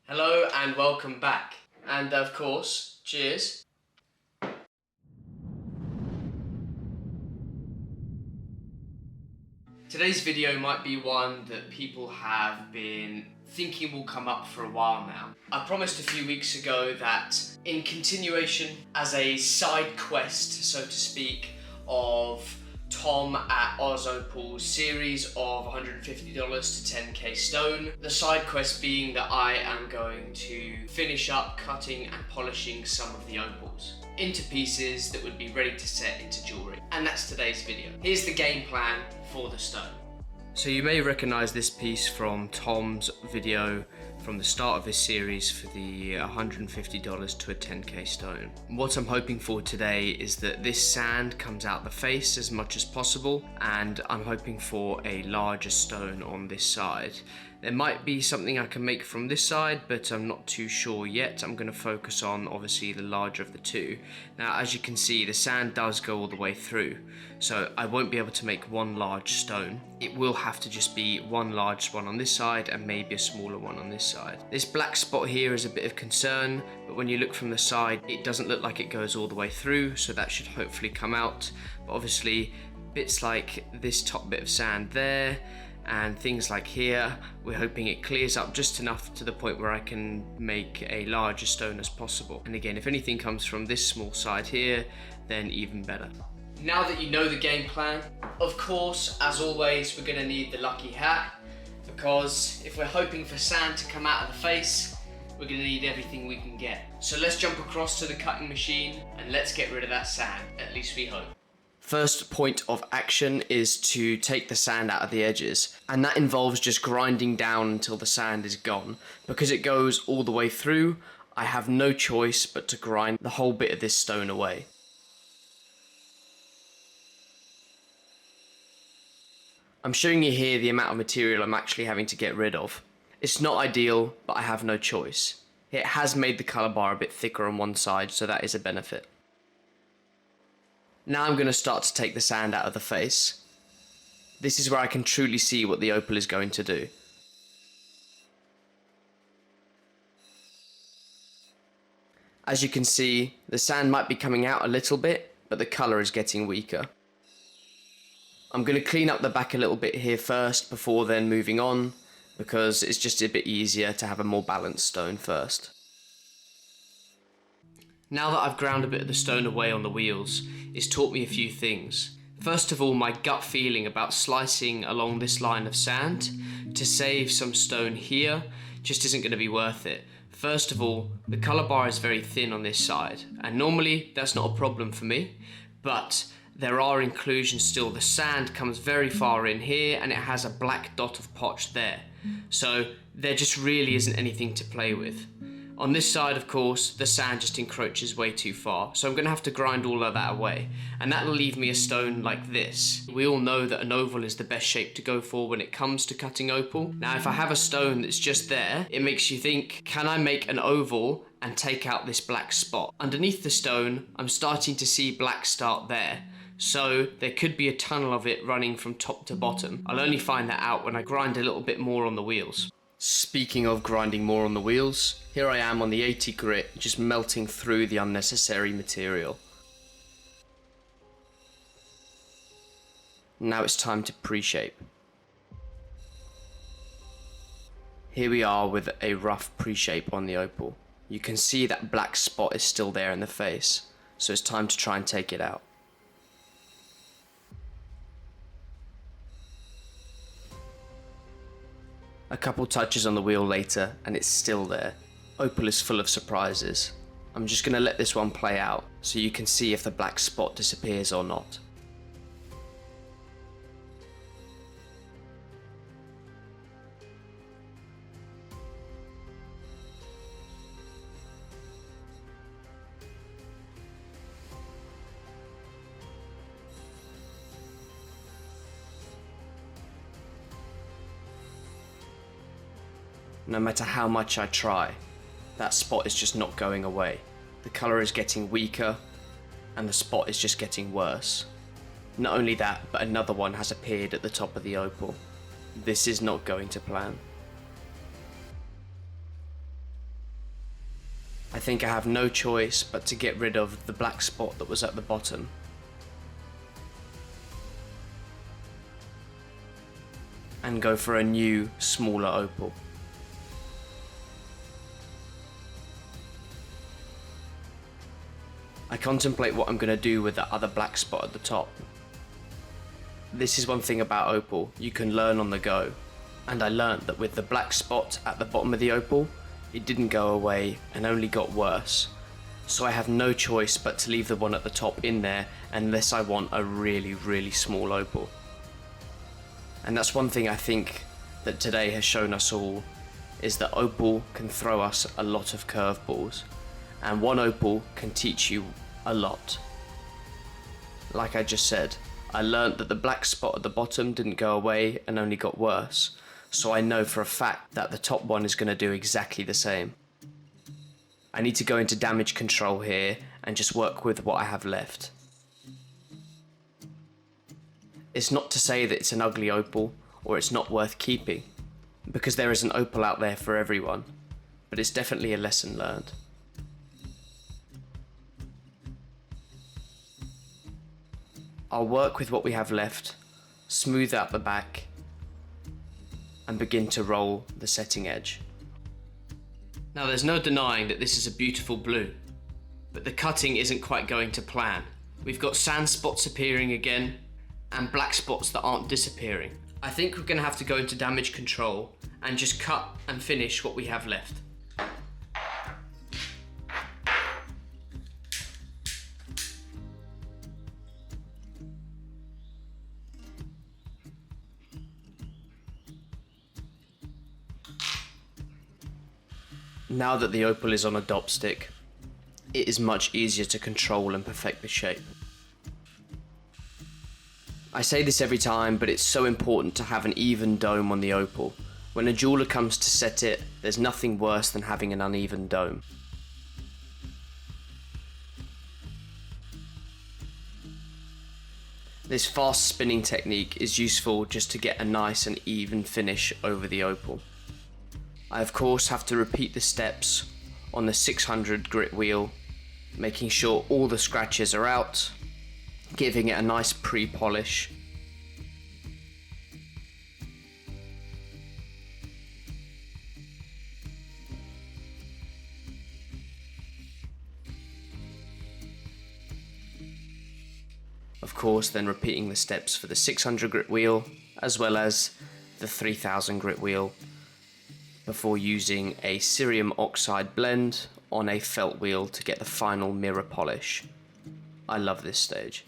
Hello and welcome back. And of course, cheers. Today's video might be one that people have been thinking will come up for a while now. I promised a few weeks ago that in continuation as a side quest, so to speak, of Tom at Opals series of $150 to 10k stone. The side quest being that I am going to finish up cutting and polishing some of the opals into pieces that would be ready to set into jewellery. And that's today's video. Here's the game plan for the stone. So you may recognise this piece from Tom's video from the start of this series for the $150 to a 10k stone. What I'm hoping for today is that this sand comes out the face as much as possible, and I'm hoping for a larger stone on this side. There might be something I can make from this side, but I'm not too sure yet. I'm going to focus on obviously the larger of the two. Now, as you can see, the sand does go all the way through, so I won't be able to make one large stone. It will have to just be one large one on this side and maybe a smaller one on this side. This black spot here is a bit of concern, but when you look from the side, it doesn't look like it goes all the way through, so that should hopefully come out. But obviously, bits like this top bit of sand there, and things like here, we're hoping it clears up just enough to the point where I can make a larger stone as possible. And again, if anything comes from this small side here, then even better. Now that you know the game plan, of course, as always, we're going to need the lucky hat, because if we're hoping for sand to come out of the face, we're going to need everything we can get. So let's jump across to the cutting machine and let's get rid of that sand, at least we hope. First point of action is to take the sand out of the edges, and that involves just grinding down until the sand is gone. Because it goes all the way through, I have no choice but to grind the whole bit of this stone away. I'm showing you here the amount of material I'm actually having to get rid of. It's not ideal, but I have no choice. It has made the colour bar a bit thicker on one side, so that is a benefit. Now I'm going to start to take the sand out of the face. This is where I can truly see what the opal is going to do. As you can see, the sand might be coming out a little bit, but the colour is getting weaker. I'm going to clean up the back a little bit here first before then moving on, because it's just a bit easier to have a more balanced stone first. Now that I've ground a bit of the stone away on the wheels, it's taught me a few things. First of all, my gut feeling about slicing along this line of sand to save some stone here just isn't going to be worth it. First of all, the colour bar is very thin on this side, and normally that's not a problem for me, but there are inclusions still. The sand comes very far in here and it has a black dot of potch there. So there just really isn't anything to play with. On this side, of course, the sand just encroaches way too far, so I'm going to have to grind all of that away, and that'll leave me a stone like this. We all know that an oval is the best shape to go for when it comes to cutting opal. Now, if I have a stone that's just there, it makes you think, can I make an oval and take out this black spot? Underneath the stone, I'm starting to see black start there. So there could be a tunnel of it running from top to bottom. I'll only find that out when I grind a little bit more on the wheels. Speaking of grinding more on the wheels, here I am on the 80 grit, just melting through the unnecessary material. Now it's time to pre-shape. Here we are with a rough pre-shape on the opal. You can see that black spot is still there in the face, so it's time to try and take it out. A couple touches on the wheel later and it's still there. Opal is full of surprises. I'm just going to let this one play out so you can see if the black spot disappears or not. No matter how much I try, that spot is just not going away. The colour is getting weaker, and the spot is just getting worse. Not only that, but another one has appeared at the top of the opal. This is not going to plan. I think I have no choice but to get rid of the black spot that was at the bottom. And go for a new, smaller opal. I contemplate what I'm going to do with that other black spot at the top. This is one thing about opal, you can learn on the go. And I learned that with the black spot at the bottom of the opal, it didn't go away and only got worse. So I have no choice but to leave the one at the top in there unless I want a really, really small opal. And that's one thing I think that today has shown us all, is that opal can throw us a lot of curveballs. And one opal can teach you a lot. Like I just said, I learnt that the black spot at the bottom didn't go away and only got worse, so I know for a fact that the top one is going to do exactly the same. I need to go into damage control here and just work with what I have left. It's not to say that it's an ugly opal or it's not worth keeping, because there is an opal out there for everyone, but it's definitely a lesson learned. I'll work with what we have left, smooth out the back, and begin to roll the setting edge. Now there's no denying that this is a beautiful blue, but the cutting isn't quite going to plan. We've got sand spots appearing again, and black spots that aren't disappearing. I think we're going to have to go into damage control and just cut and finish what we have left. Now that the opal is on a dop stick, it is much easier to control and perfect the shape. I say this every time, but it's so important to have an even dome on the opal. When a jeweler comes to set it, there's nothing worse than having an uneven dome. This fast spinning technique is useful just to get a nice and even finish over the opal. I of course have to repeat the steps on the 600 grit wheel, making sure all the scratches are out, giving it a nice pre-polish. Of course, then repeating the steps for the 600 grit wheel as well as the 3000 grit wheel before using a cerium oxide blend on a felt wheel to get the final mirror polish. I love this stage.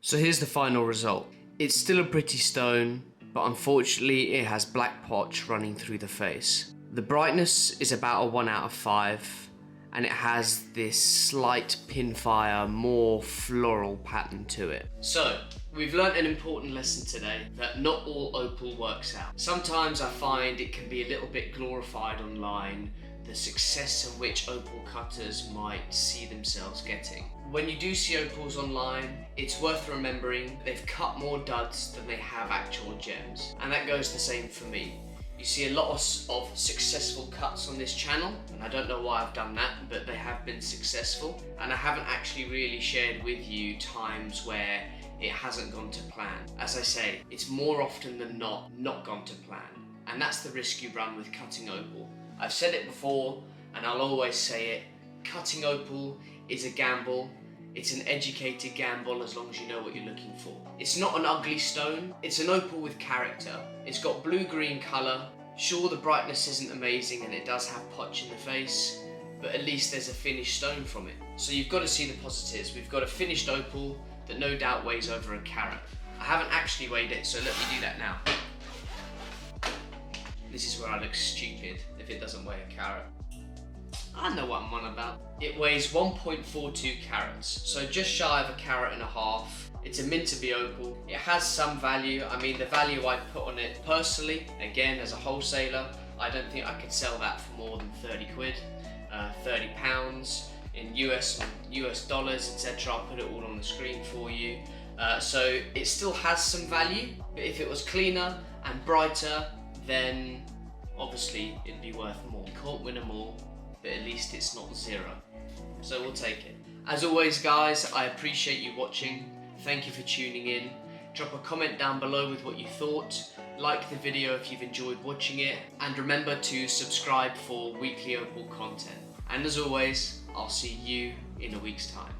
So here's the final result. It's still a pretty stone, but unfortunately it has black potch running through the face. The brightness is about a 1 out of 5, and it has this slight pinfire, more floral pattern to it. So, we've learnt an important lesson today, that not all opal works out. Sometimes I find it can be a little bit glorified online, the success of which opal cutters might see themselves getting. When you do see opals online, it's worth remembering they've cut more duds than they have actual gems. And that goes the same for me. You see a lot of successful cuts on this channel, and I don't know why I've done that, but they have been successful. And I haven't actually really shared with you times where it hasn't gone to plan. As I say, it's more often than not gone to plan. And that's the risk you run with cutting opal. I've said it before, and I'll always say it, cutting opal is a gamble. It's an educated gamble as long as you know what you're looking for. It's not an ugly stone, it's an opal with character. It's got blue-green colour. Sure, the brightness isn't amazing and it does have potch in the face, but at least there's a finished stone from it. So you've got to see the positives. We've got a finished opal that no doubt weighs over a carat. I haven't actually weighed it, so let me do that now. This is where I look stupid if it doesn't weigh a carat. I know what I'm on about. It weighs 1.42 carats, so just shy of a carat and a half. It's a meant to be opal. It has some value. I mean, the value I put on it personally, again, as a wholesaler, I don't think I could sell that for more than 30 quid, 30 pounds in US dollars, etc. I'll put it all on the screen for you. So it still has some value, but if it was cleaner and brighter, then obviously it'd be worth more. You can't win them all, but at least it's not 0. So we'll take it. As always guys, I appreciate you watching. Thank you for tuning in. Drop a comment down below with what you thought. Like the video if you've enjoyed watching it. And remember to subscribe for weekly opal content. And as always, I'll see you in a week's time.